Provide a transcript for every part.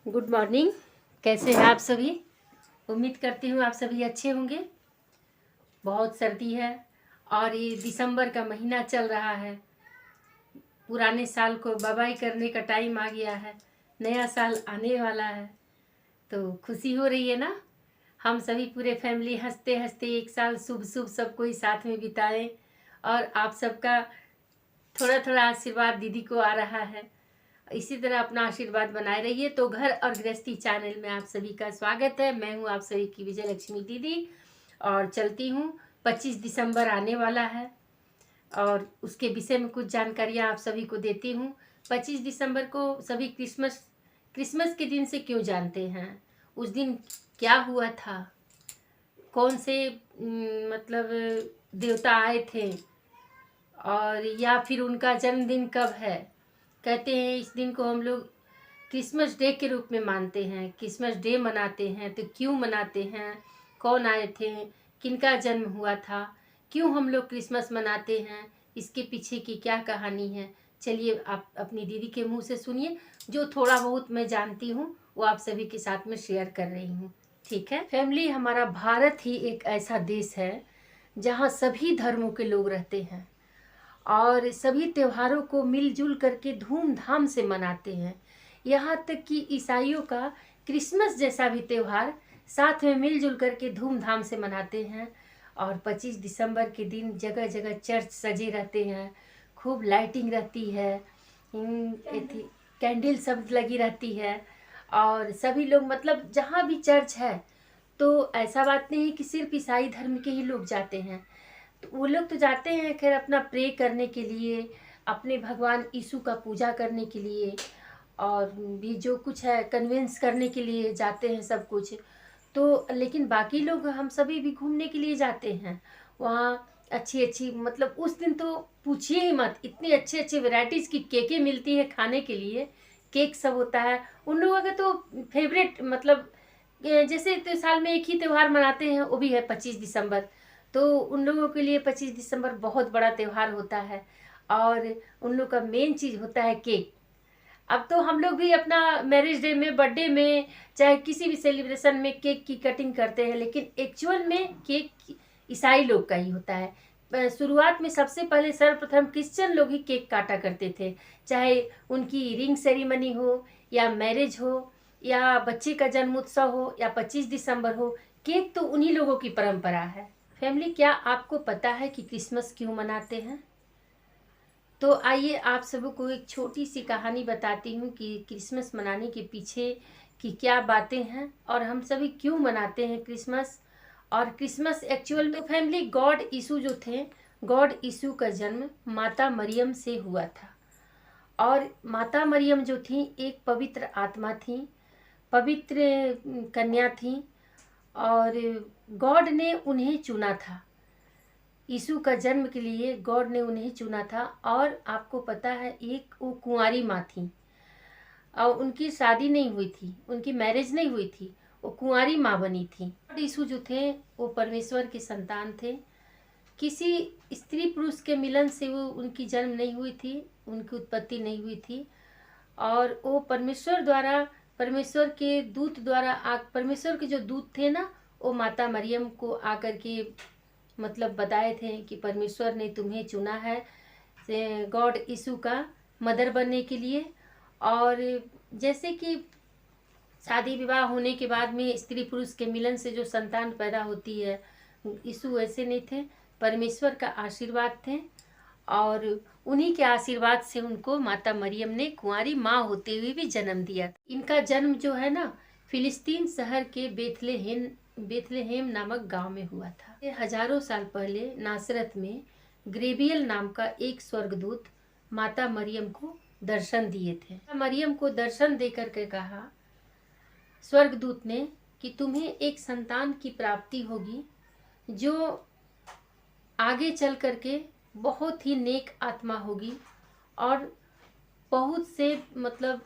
Good morning. कैसे हैं आप सभी? उम्मीद करती हूँ आप सभी अच्छे होंगे। बहुत सर्दी है और ये दिसंबर का महीना चल रहा है। पुराने साल को बाय बाय करने का टाइम आ गया है, नया साल आने वाला है, तो खुशी हो रही है ना। हम सभी पूरे फैमिली हंसते हंसते एक साल शुभ शुभ सब कोई साथ में बिताएं और आप सबका थोड़ा थोड़ा आशीर्वाद दीदी को आ रहा है। इसी तरह अपना आशीर्वाद बनाए रहिए। तो घर और गृहस्थी चैनल में आप सभी का स्वागत है। मैं हूँ आप सभी की विजय लक्ष्मी दीदी और चलती हूँ। 25 दिसंबर आने वाला है और उसके विषय में कुछ जानकारियाँ आप सभी को देती हूँ। 25 दिसंबर को सभी क्रिसमस के दिन से क्यों जानते हैं, उस दिन क्या हुआ था, कौन से मतलब देवता आए थे और या फिर उनका जन्मदिन कब है। कहते हैं इस दिन को हम लोग क्रिसमस डे के रूप में मानते हैं, क्रिसमस डे मनाते हैं। तो क्यों मनाते हैं, कौन आए थे, किनका जन्म हुआ था, क्यों हम लोग क्रिसमस मनाते हैं, इसके पीछे की क्या कहानी है। चलिए आप अपनी दीदी के मुंह से सुनिए। जो थोड़ा बहुत मैं जानती हूँ वो आप सभी के साथ में शेयर कर रही हूँ। ठीक है फैमिली, हमारा भारत ही एक ऐसा देश है जहाँ सभी धर्मों के लोग रहते हैं और सभी त्योहारों को मिलजुल करके धूमधाम से मनाते हैं। यहाँ तक कि ईसाइयों का क्रिसमस जैसा भी त्यौहार साथ में मिलजुल करके धूमधाम से मनाते हैं। और 25 दिसंबर के दिन जगह जगह चर्च सजे रहते हैं, खूब लाइटिंग रहती है, कैंडल सब लगी रहती है और सभी लोग मतलब जहाँ भी चर्च है तो ऐसा बात नहीं है कि सिर्फ ईसाई धर्म के ही लोग जाते हैं। तो वो लोग तो जाते हैं खैर अपना प्रे करने के लिए, अपने भगवान यीशु का पूजा करने के लिए और भी जो कुछ है कन्विंस करने के लिए जाते हैं सब कुछ। तो लेकिन बाकी लोग हम सभी भी घूमने के लिए जाते हैं वहाँ। अच्छी अच्छी मतलब उस दिन तो पूछिए ही मत, इतनी अच्छी अच्छी वेराइटीज़ की केकें मिलती है खाने के लिए। केक सब होता है उन लोगों का तो फेवरेट। मतलब जैसे तो साल में एक ही त्यौहार मनाते हैं, वो भी है 25 दिसंबर। तो उन लोगों के लिए 25 दिसंबर बहुत बड़ा त्यौहार होता है और उन लोग का मेन चीज़ होता है केक। अब तो हम लोग भी अपना मैरिज डे में, बर्थडे में, चाहे किसी भी सेलिब्रेशन में केक की कटिंग करते हैं, लेकिन एक्चुअल में केक ईसाई लोग का ही होता है। शुरुआत में सबसे पहले सर्वप्रथम क्रिश्चियन लोग ही केक काटा करते थे, चाहे उनकी रिंग सेरेमनी हो या मैरिज हो या बच्चे का जन्म उत्सव हो या 25 दिसंबर हो, केक तो उन्हीं लोगों की परंपरा है। फैमिली, क्या आपको पता है कि क्रिसमस क्यों मनाते हैं? तो आइए आप सबको एक छोटी सी कहानी बताती हूँ कि क्रिसमस मनाने के पीछे की क्या बातें हैं और हम सभी क्यों मनाते हैं क्रिसमस। और क्रिसमस एक्चुअल में फैमिली गॉड यीशु जो थे, गॉड यीशु का जन्म माता मरियम से हुआ था। और माता मरियम जो थी एक पवित्र आत्मा थी, पवित्र कन्या थी और गॉड ने उन्हें चुना था। यीशु का जन्म के लिए गॉड ने उन्हें चुना था। और आपको पता है एक वो कुंवारी माँ थी और उनकी शादी नहीं हुई थी, उनकी मैरिज नहीं हुई थी, वो कुंवारी माँ बनी थी। यीशु जो थे वो परमेश्वर के संतान थे। किसी स्त्री पुरुष के मिलन से वो उनकी जन्म नहीं हुई थी, उनकी उत्पत्ति नहीं हुई थी। और वो परमेश्वर द्वारा, परमेश्वर के दूत द्वारा परमेश्वर के जो दूत थे ना, वो माता मरियम को आकर के मतलब बताए थे कि परमेश्वर ने तुम्हें चुना है गॉड यीशु का मदर बनने के लिए। और जैसे कि शादी विवाह होने के बाद में स्त्री पुरुष के मिलन से जो संतान पैदा होती है, यीशु ऐसे नहीं थे, परमेश्वर का आशीर्वाद थे और उन्हीं के आशीर्वाद से उनको माता मरियम ने कुंवारी माँ होते हुए भी जन्म दिया। इनका जन्म जो है ना फिलिस्तीन शहर के बेथलेहेम नामक गांव में हुआ था। हजारों साल पहले नासरत में ग्रेबियल नाम का एक स्वर्गदूत माता मरियम को दर्शन दिए थे। मरियम को दर्शन देकर के कहा स्वर्गदूत ने कि तुम्हें एक संतान की प्राप्ति होगी जो आगे चल करके बहुत ही नेक आत्मा होगी और बहुत से मतलब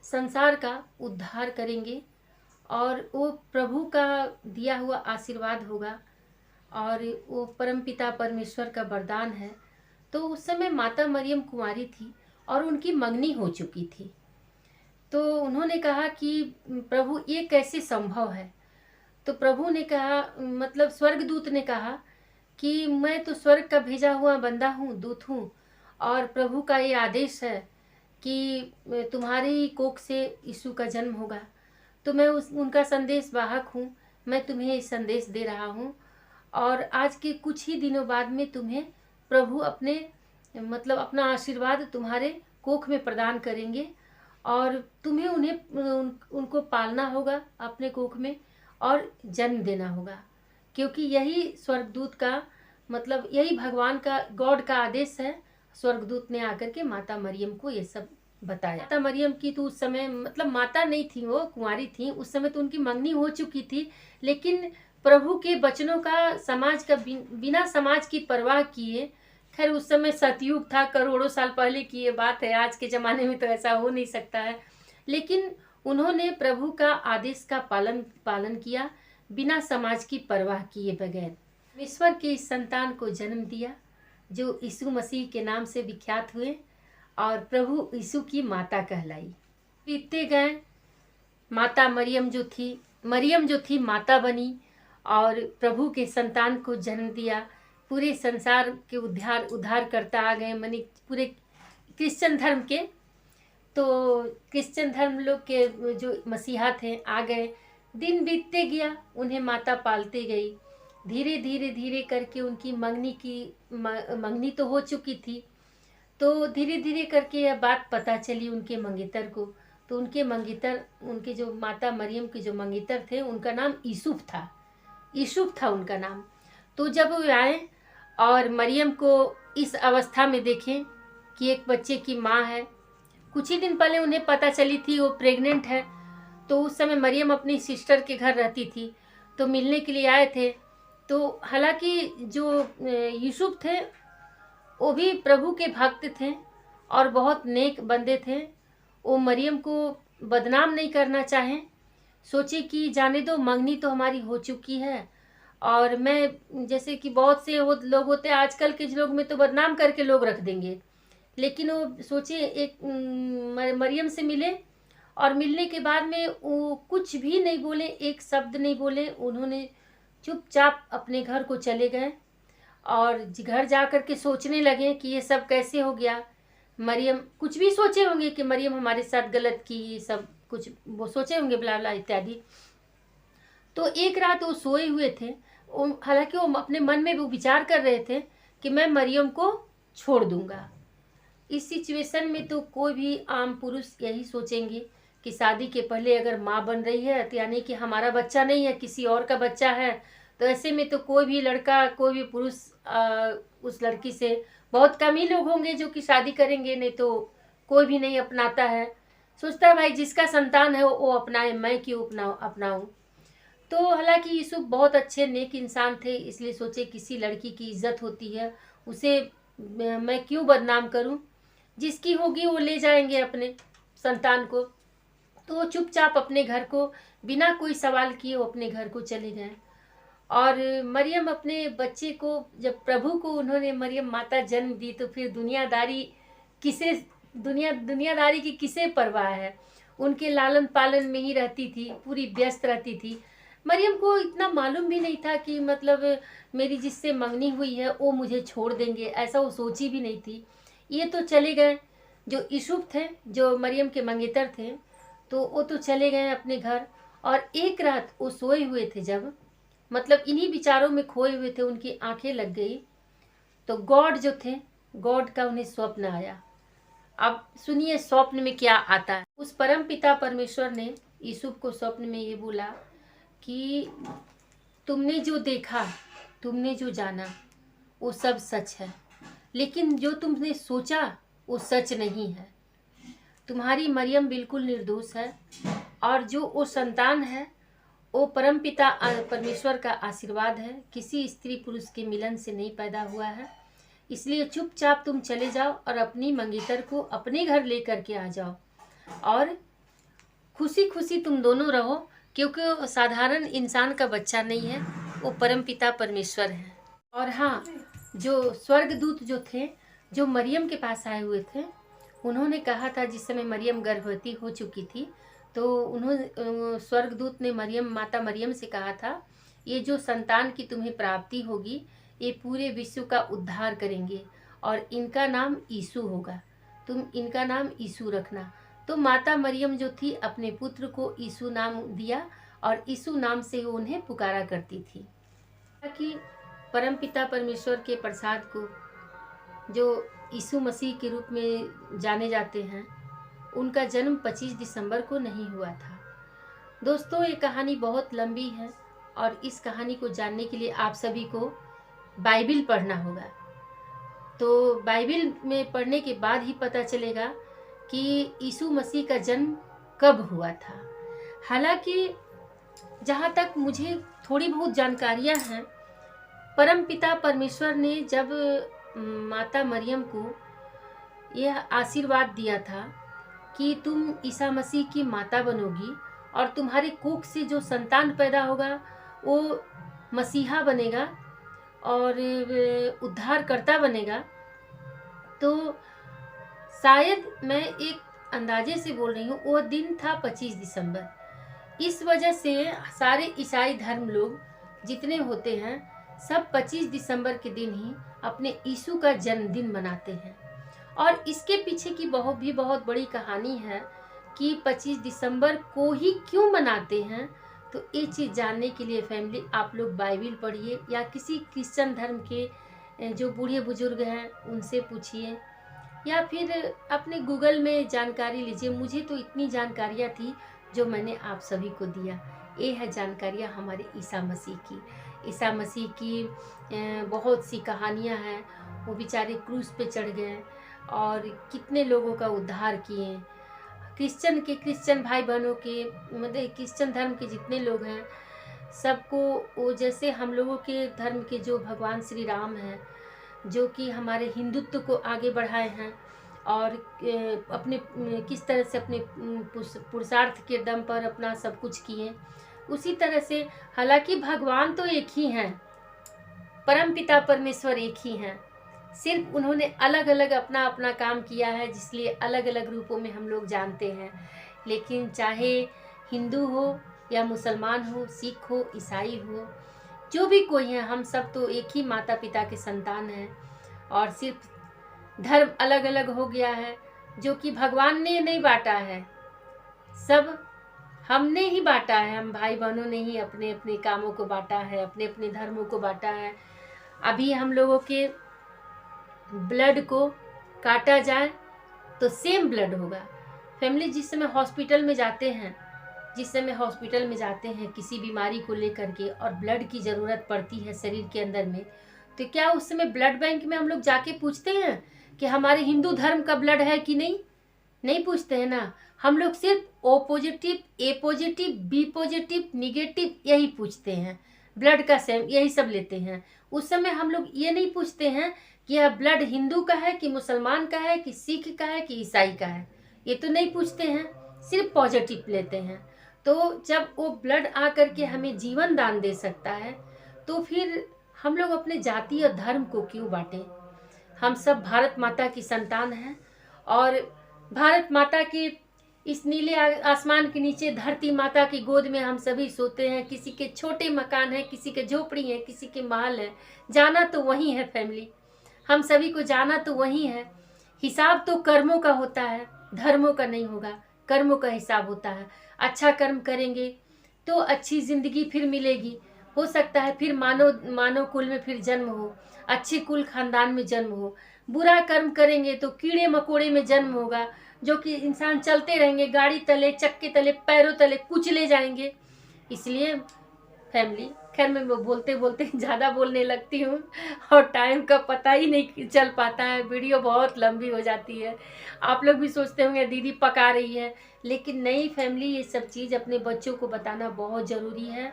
संसार का उद्धार करेंगे और वो प्रभु का दिया हुआ आशीर्वाद होगा और वो परमपिता परमेश्वर का वरदान है। तो उस समय माता मरियम कुंवारी थी और उनकी मंगनी हो चुकी थी। तो उन्होंने कहा कि प्रभु ये कैसे संभव है। तो प्रभु ने कहा, मतलब स्वर्गदूत ने कहा कि मैं तो स्वर्ग का भेजा हुआ बंदा हूँ, दूत हूँ, और प्रभु का ये आदेश है कि तुम्हारी कोख से यीशु का जन्म होगा। तो मैं उनका संदेश वाहक हूँ, मैं तुम्हें ये संदेश दे रहा हूँ, और आज के कुछ ही दिनों बाद में तुम्हें प्रभु अपने अपना आशीर्वाद तुम्हारे कोख में प्रदान करेंगे, और तुम्हें उनको पालना होगा अपने कोख में और जन्म देना होगा, क्योंकि यही स्वर्गदूत का यही भगवान का, गॉड का आदेश है। स्वर्गदूत ने आकर के माता मरियम को ये सब बताया। माता मरियम की तो उस समय माता नहीं थी, वो कुंवारी थी उस समय, तो उनकी मंगनी हो चुकी थी, लेकिन प्रभु के वचनों का समाज का बिना समाज की परवाह किए, खैर उस समय सतयुग था, करोड़ों साल पहले की ये बात है, आज के ज़माने में तो ऐसा हो नहीं सकता है, लेकिन उन्होंने प्रभु का आदेश का पालन किया बिना समाज की परवाह किए बगैर। ईश्वर के इस संतान को जन्म दिया जो यीशु मसीह के नाम से विख्यात हुए और प्रभु यीशु की माता कहलाई। बीतते गए, माता मरियम जो थी माता बनी और प्रभु के संतान को जन्म दिया। पूरे संसार के उद्धार करता आ गए, माने पूरे क्रिश्चियन धर्म के, तो क्रिश्चियन धर्म लोग के जो मसीहा थे आ गए। दिन बीतते गया, उन्हें माता पालते गई। धीरे धीरे करके उनकी मंगनी तो हो चुकी थी, तो धीरे धीरे करके यह बात पता चली उनके मंगेतर को। तो उनके जो माता मरियम के जो मंगेतर थे, उनका नाम यूसुफ था उनका नाम। तो जब वो आए और मरियम को इस अवस्था में देखें कि एक बच्चे की माँ है, कुछ ही दिन पहले उन्हें पता चली थी वो प्रेग्नेंट है, तो उस समय मरियम अपनी सिस्टर के घर रहती थी, तो मिलने के लिए आए थे। तो हालांकि जो यूसुफ थे वो भी प्रभु के भक्त थे और बहुत नेक बंदे थे। वो मरियम को बदनाम नहीं करना चाहें, सोचे कि जाने दो, मंगनी तो हमारी हो चुकी है, और मैं जैसे कि बहुत से लोग होते हैं आजकल के लोग में, तो बदनाम करके लोग रख देंगे, लेकिन वो सोचे एक मरियम से मिले, और मिलने के बाद में वो कुछ भी नहीं बोले, एक शब्द नहीं बोले। उन्होंने चुपचाप अपने घर को चले गए और घर जा कर के सोचने लगे कि ये सब कैसे हो गया। मरियम कुछ भी सोचे होंगे कि मरियम हमारे साथ गलत की, सब कुछ वो सोचे होंगे, ब्ला ब्ला इत्यादि। तो एक रात वो सोए हुए थे, हालांकि वो अपने मन में वो विचार कर रहे थे कि मैं मरियम को छोड़ दूंगा। इस सिचुएशन में तो कोई भी आम पुरुष यही सोचेंगे कि शादी के पहले अगर माँ बन रही है तो यानी कि हमारा बच्चा नहीं है, किसी और का बच्चा है, तो ऐसे में तो कोई भी लड़का, कोई भी पुरुष उस लड़की से, बहुत कम ही लोग होंगे जो कि शादी करेंगे, नहीं तो कोई भी नहीं अपनाता है। सोचता है भाई जिसका संतान है वो अपनाए, मैं क्यों अपनाऊं। तो हालांकि यूसुफ बहुत अच्छे नेक इंसान थे, इसलिए सोचे किसी लड़की की इज्जत होती है, उसे मैं क्यों बदनाम करूं, जिसकी होगी वो ले जाएंगे अपने संतान को। तो वो चुपचाप अपने घर को बिना कोई सवाल किए वो अपने घर को चले गए। और मरियम अपने बच्चे को, जब प्रभु को उन्होंने मरियम माता जन्म दी, तो फिर दुनियादारी की किसे परवाह है, उनके लालन पालन में ही रहती थी, पूरी व्यस्त रहती थी। मरियम को इतना मालूम भी नहीं था कि मेरी जिससे मंगनी हुई है वो मुझे छोड़ देंगे, ऐसा वो सोची भी नहीं थी। ये तो चले गए, जो यूसुफ थे, जो मरियम के मंगेतर थे, तो वो तो चले गए अपने घर। और एक रात वो सोए हुए थे, जब इन्हीं विचारों में खोए हुए थे, उनकी आंखें लग गई, तो गॉड का उन्हें स्वप्न आया। अब सुनिए स्वप्न में क्या आता है। उस परम पिता परमेश्वर ने यूसुफ को स्वप्न में ये बोला कि तुमने जो देखा, तुमने जो जाना, वो सब सच है, लेकिन जो तुमने सोचा वो सच नहीं है। तुम्हारी मरियम बिल्कुल निर्दोष है, और जो वो संतान है वो परम पिता परमेश्वर का आशीर्वाद है, किसी स्त्री पुरुष के मिलन से नहीं पैदा हुआ है। इसलिए चुपचाप तुम चले जाओ और अपनी मंगेतर को अपने घर लेकर के आ जाओ, और खुशी खुशी तुम दोनों रहो, क्योंकि वो साधारण इंसान का बच्चा नहीं है, वो परम पिता परमेश्वर है। और हाँ, जो स्वर्गदूत जो थे, जो मरियम के पास आए हुए थे, उन्होंने कहा था, जिस समय मरियम गर्भवती हो चुकी थी, तो उन्होंने स्वर्गदूत ने माता मरियम से कहा था, ये जो संतान की तुम्हें प्राप्ति होगी, ये पूरे विश्व का उद्धार करेंगे और इनका नाम यीशु होगा, तुम इनका नाम यीशु रखना। तो माता मरियम जो थी, अपने पुत्र को यीशु नाम दिया और यीशु नाम से वो उन्हें पुकारा करती थी। ताकि परमपिता परमेश्वर के प्रसाद को, जो यीशु मसीह के रूप में जाने जाते हैं, उनका जन्म 25 दिसंबर को नहीं हुआ था। दोस्तों, ये कहानी बहुत लंबी है और इस कहानी को जानने के लिए आप सभी को बाइबिल पढ़ना होगा। तो बाइबिल में पढ़ने के बाद ही पता चलेगा कि यीशु मसीह का जन्म कब हुआ था। हालांकि जहाँ तक मुझे थोड़ी बहुत जानकारियाँ हैं, परम पिता परमेश्वर ने जब माता मरियम को यह आशीर्वाद दिया था कि तुम ईसा मसीह की माता बनोगी और तुम्हारे कोख से जो संतान पैदा होगा वो मसीहा बनेगा और उद्धारकर्ता बनेगा, तो शायद मैं एक अंदाजे से बोल रही हूँ, वो दिन था 25 दिसंबर। इस वजह से सारे ईसाई धर्म लोग जितने होते हैं, सब 25 दिसंबर के दिन ही अपने यीशु का जन्मदिन मनाते हैं। और इसके पीछे की बहुत बड़ी कहानी है कि 25 दिसंबर को ही क्यों मनाते हैं। तो ये चीज़ जानने के लिए फैमिली, आप लोग बाइबिल पढ़िए या किसी क्रिश्चियन धर्म के जो बूढ़े बुजुर्ग हैं उनसे पूछिए, या फिर अपने गूगल में जानकारी लीजिए। मुझे तो इतनी जानकारियाँ थी जो मैंने आप सभी को दिया। ये है जानकारियाँ हमारे ईसा मसीह की। ईसा मसीह की बहुत सी कहानियाँ हैं। वो बेचारे क्रूस पे चढ़ गए और कितने लोगों का उद्धार किए। क्रिश्चियन भाई बहनों के, मतलब क्रिश्चियन धर्म के जितने लोग हैं, सबको वो, जैसे हम लोगों के धर्म के जो भगवान श्री राम हैं, जो कि हमारे हिंदुत्व को आगे बढ़ाए हैं और अपने किस तरह से अपने पुरुषार्थ के दम पर अपना सब कुछ किए, उसी तरह से, हालांकि भगवान तो एक ही हैं, परम पिता परमेश्वर एक ही हैं, सिर्फ उन्होंने अलग अलग अपना अपना काम किया है, जिसलिए अलग अलग रूपों में हम लोग जानते हैं। लेकिन चाहे हिंदू हो या मुसलमान हो, सिख हो, ईसाई हो, जो भी कोई है, हम सब तो एक ही माता पिता के संतान हैं। और सिर्फ धर्म अलग अलग हो गया है, जो कि भगवान ने नहीं बांटा है, सब हमने ही बांटा है। हम भाई बहनों ने ही अपने अपने कामों को बांटा है, अपने अपने धर्मों को बांटा है। अभी हम लोगों के ब्लड को काटा जाए तो सेम ब्लड होगा। फैमिली, जिस समय हॉस्पिटल में जाते हैं, किसी बीमारी को लेकर के और ब्लड की ज़रूरत पड़ती है शरीर के अंदर में, तो क्या उस समय ब्लड बैंक में हम लोग जाके पूछते हैं कि हमारे हिंदू धर्म का ब्लड है कि नहीं? नहीं पूछते हैं ना। हम लोग सिर्फ ओ पॉजिटिव, ए पॉजिटिव, बी पॉजिटिव, निगेटिव यही पूछते हैं। ब्लड का सेम यही सब लेते हैं। उस समय हम लोग ये नहीं पूछते हैं कि यह ब्लड हिंदू का है कि मुसलमान का है कि सिख का है कि ईसाई का है, ये तो नहीं पूछते हैं, सिर्फ पॉजिटिव लेते हैं। तो जब वो ब्लड आ करके हमें जीवन दान दे सकता है, तो फिर हम लोग अपने जाति और धर्म को क्यों बांटें? हम सब भारत माता की संतान हैं और भारत माता के इस नीले आसमान के नीचे धरती माता की गोद में हम सभी सोते हैं। किसी के छोटे मकान हैं, किसी के झोपड़ी हैं, किसी के महल हैं, जाना तो वही है फैमिली। हम सभी को जाना तो वही है। हिसाब तो कर्मों का होता है, धर्मों का नहीं होगा, कर्मों का हिसाब होता है। अच्छा कर्म करेंगे तो अच्छी जिंदगी फिर मिलेगी। हो सकता है फिर मानव कुल में फिर जन्म हो, अच्छे कुल खानदान में जन्म हो। बुरा कर्म करेंगे तो कीड़े मकोड़े में जन्म होगा, जो कि इंसान चलते रहेंगे, गाड़ी तले, चक्के तले, पैरों तले कुचले जाएंगे। इसलिए फैमिली, खैर मैं बोलते बोलते ज़्यादा बोलने लगती हूँ और टाइम का पता ही नहीं चल पाता है, वीडियो बहुत लंबी हो जाती है। आप लोग भी सोचते होंगे दीदी पका रही है, लेकिन नहीं फैमिली, ये सब चीज़ अपने बच्चों को बताना बहुत ज़रूरी है।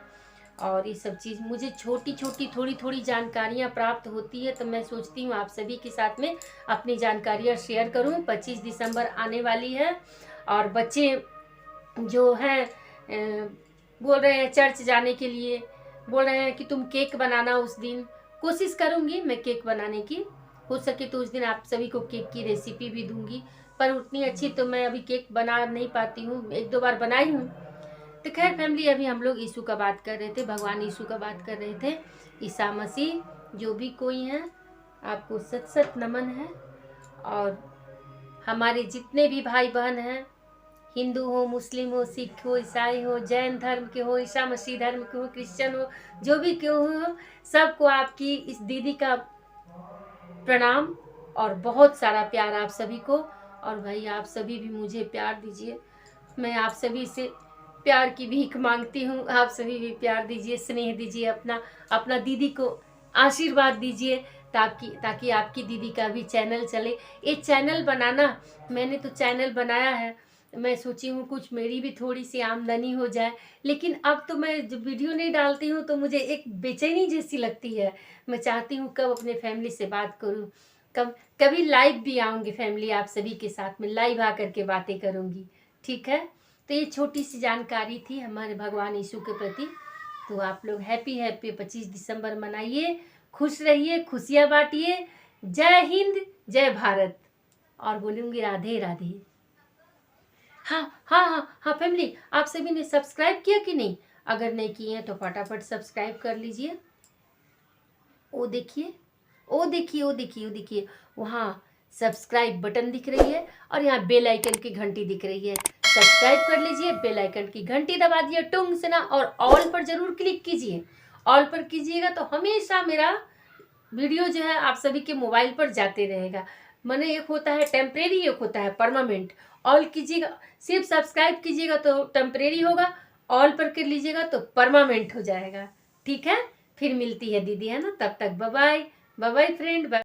और ये सब चीज़ मुझे छोटी छोटी थोड़ी जानकारियाँ प्राप्त होती है, तो मैं सोचती हूँ आप सभी के साथ में अपनी जानकारियाँ शेयर करूँ। 25 दिसंबर आने वाली है और बच्चे जो हैं बोल रहे हैं चर्च जाने के लिए, बोल रहे हैं कि तुम केक बनाना उस दिन। कोशिश करूँगी मैं केक बनाने की, हो सके तो उस दिन आप सभी को केक की रेसिपी भी दूँगी। पर उतनी अच्छी तो मैं अभी केक बना नहीं पाती हूँ, 1-2 बार बनाई हूँ। तो खैर फैमिली, अभी हम लोग यीशु का बात कर रहे थे, भगवान यीशु का बात कर रहे थे। ईसा मसीह, जो भी कोई हैं, आपको सत सत नमन है। और हमारे जितने भी भाई बहन हैं, हिंदू हो, मुस्लिम हो, सिख हो, ईसाई हो, जैन धर्म के हो, ईसा मसीह धर्म के हो, क्रिश्चियन हो, जो भी क्यों हो, सबको आपकी इस दीदी का प्रणाम और बहुत सारा प्यार आप सभी को। और भाई आप सभी भी मुझे प्यार दीजिए, मैं आप सभी से प्यार की भीख मांगती हूँ। आप सभी भी प्यार दीजिए, स्नेह दीजिए, अपना अपना दीदी को आशीर्वाद दीजिए, ताकि आपकी दीदी का भी चैनल चले। ये चैनल बनाना, मैंने तो चैनल बनाया है, मैं सोची हूँ कुछ मेरी भी थोड़ी सी आमदनी हो जाए, लेकिन अब तो मैं जब वीडियो नहीं डालती हूँ तो मुझे एक बेचैनी जैसी लगती है। मैं चाहती हूँ कब अपने फैमिली से बात करूँ, कभी लाइव भी आऊँगी फैमिली, आप सभी के साथ में लाइव आकर के बातें करूँगी। ठीक है, तो ये छोटी सी जानकारी थी हमारे भगवान यीशु के प्रति। तो आप लोग हैप्पी 25 दिसंबर मनाइए, खुश रहिए, खुशियाँ बांटिए। जय हिंद, जय भारत। और बोलूँगी राधे राधे। हाँ हाँ हाँ हाँ फैमिली, आप सभी ने सब्सक्राइब किया कि नहीं? अगर नहीं किए हैं तो फटाफट सब्सक्राइब कर लीजिए। ओ देखिए, ओ देखिए, ओ देखिए, ओ देखिए, वहाँ सब्सक्राइब बटन दिख रही है और यहाँ बेल आइकन की घंटी दिख रही है। सब्सक्राइब कर लीजिए, बेल आइकन की घंटी दबा दिए टुंग से ना, और ऑल पर जरूर क्लिक कीजिए। ऑल पर कीजिएगा तो हमेशा मेरा वीडियो जो है आप सभी के मोबाइल पर जाते रहेगा। माने एक होता है टेम्परेरी, एक होता है परमानेंट। ऑल कीजिएगा, सिर्फ सब्सक्राइब कीजिएगा तो टेम्परेरी होगा, ऑल पर कर लीजिएगा तो परमानेंट हो जाएगा। ठीक है, फिर मिलती है दीदी, है ना, तब तक bye bye, bye bye friend.